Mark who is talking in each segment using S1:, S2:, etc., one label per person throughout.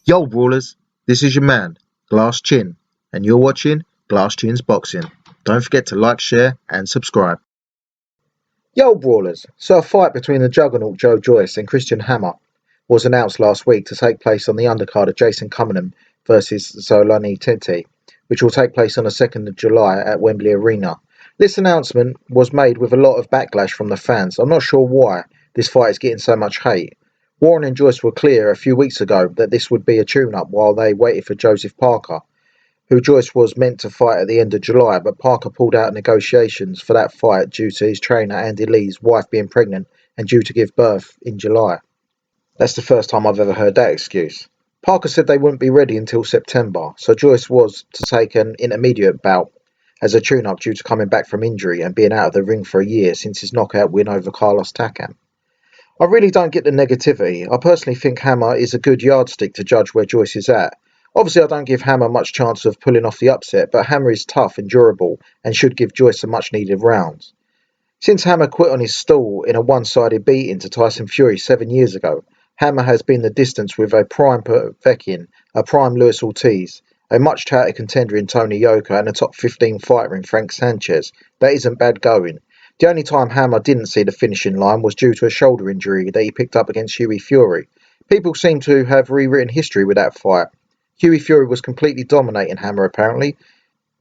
S1: Yo Brawlers, this is your man, Glass Chin, and you're watching Glass Chin's Boxing. Don't forget to like, share and subscribe. Yo Brawlers, so a fight between the juggernaut Joyce and Christian Hammer was announced last week to take place on the undercard of Jason Cunningham versus Zolani Tete, which will take place on the 2nd of July at Wembley Arena. This announcement was made with a lot of backlash from the fans. I'm not sure why this fight is getting so much hate. Warren and Joyce were clear a few weeks ago that this would be a tune-up while they waited for Joseph Parker, who Joyce was meant to fight at the end of July, but Parker pulled out negotiations for that fight due to his trainer Andy Lee's wife being pregnant and due to give birth in July. That's the first time I've ever heard that excuse. Parker said they wouldn't be ready until September, so Joyce was to take an intermediate bout as a tune-up due to coming back from injury and being out of the ring for a year since his knockout win over Carlos Takam. I really don't get the negativity. I personally think Hammer is a good yardstick to judge where Joyce is at. Obviously I don't give Hammer much chance of pulling off the upset, but Hammer is tough and durable and should give Joyce some much needed rounds. Since Hammer quit on his stall in a one-sided beating to Tyson Fury 7 years ago, Hammer has been the distance with a prime Povetkin, a prime Luis Ortiz, a much touted contender in Tony Yoka and a top 15 fighter in Frank Sanchez. That isn't bad going. The only time Hammer didn't see the finishing line was due to a shoulder injury that he picked up against Hughie Fury. People seem to have rewritten history with that fight. Hughie Fury was completely dominating Hammer apparently,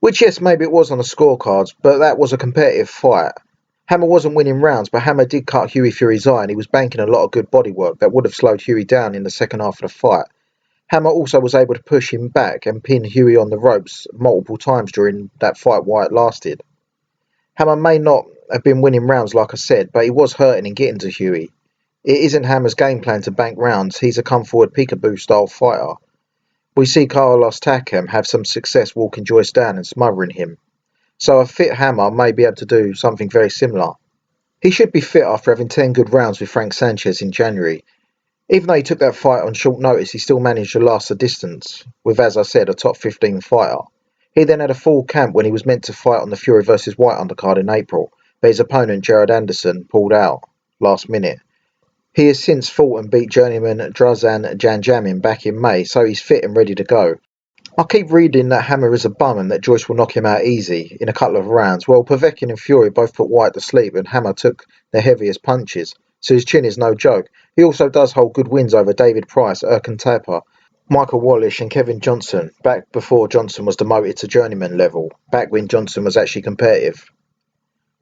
S1: which yes, maybe it was on the scorecards, but that was a competitive fight. Hammer wasn't winning rounds, but Hammer did cut Hughie Fury's eye and he was banking a lot of good bodywork that would have slowed Hughie down in the second half of the fight. Hammer also was able to push him back and pin Hughie on the ropes multiple times during that fight while it lasted. Hammer may not have been winning rounds like I said, but he was hurting and getting to Hughie. It isn't Hammer's game plan to bank rounds. He's a come forward peekaboo style fighter. We see Carlos Takam have some success walking Joyce down and smothering him. So a fit Hammer may be able to do something very similar. He should be fit after having 10 good rounds with Frank Sanchez in January. Even though he took that fight on short notice, he still managed to last the distance with, as I said, a top 15 fighter. He then had a full camp when he was meant to fight on the Fury vs White undercard in April, but his opponent Jared Anderson pulled out last minute. He has since fought and beat journeyman Drazan Janjamin back in May, so he's fit and ready to go. I keep reading that Hammer is a bum and that Joyce will knock him out easy in a couple of rounds. Well, Povetkin and Fury both put White to sleep and Hammer took the heaviest punches, so his chin is no joke. He also does hold good wins over David Price, Erkan Tapper, Michael Wallish and Kevin Johnson, back before Johnson was demoted to journeyman level, back when Johnson was actually competitive.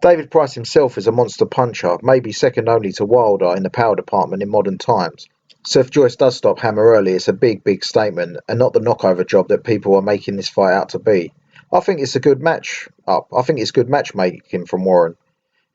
S1: David Price himself is a monster puncher, maybe second only to Wilder in the power department in modern times. So if Joyce does stop Hammer early, it's a big statement and not the knockover job that people are making this fight out to be. I think it's a good match up. I think it's good matchmaking from Warren.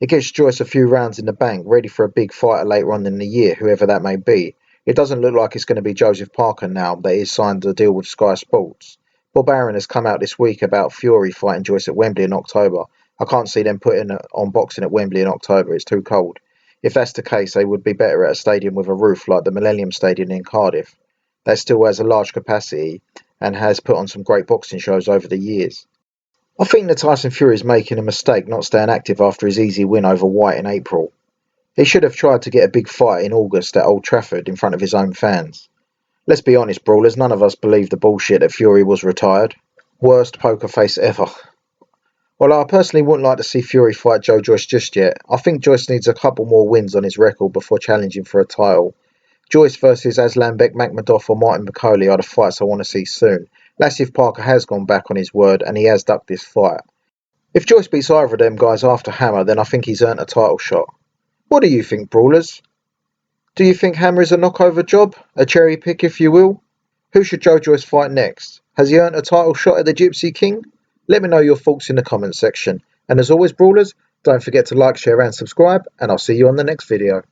S1: It gives Joyce a few rounds in the bank, ready for a big fighter later on in the year, whoever that may be. It doesn't look like it's going to be Joseph Parker now that he's signed a deal with Sky Sports. Bob Arum has come out this week about Fury fighting Joyce at Wembley in October. I can't see them putting on boxing at Wembley in October, it's too cold. If that's the case, they would be better at a stadium with a roof like the Millennium Stadium in Cardiff. That still has a large capacity and has put on some great boxing shows over the years. I think that Tyson Fury is making a mistake not staying active after his easy win over White in April. He should have tried to get a big fight in August at Old Trafford in front of his own fans. Let's be honest, Brawlers, none of us believed the bullshit that Fury was retired. Worst poker face ever. Well, I personally wouldn't like to see Fury fight Joyce just yet. I think Joyce needs a couple more wins on his record before challenging for a title. Joyce versus Aslanbek Makhmudov or Martin McCauley are the fights I want to see soon. That's if Parker has gone back on his word and he has ducked this fight. If Joyce beats either of them guys after Hammer, then I think he's earned a title shot. What do you think, Brawlers? Do you think Hammer is a knockover job? A cherry pick, if you will? Who should Joyce fight next? Has he earned a title shot at the Gypsy King? Let me know your thoughts in the comments section. And as always, Brawlers, don't forget to like, share and subscribe, and I'll see you on the next video.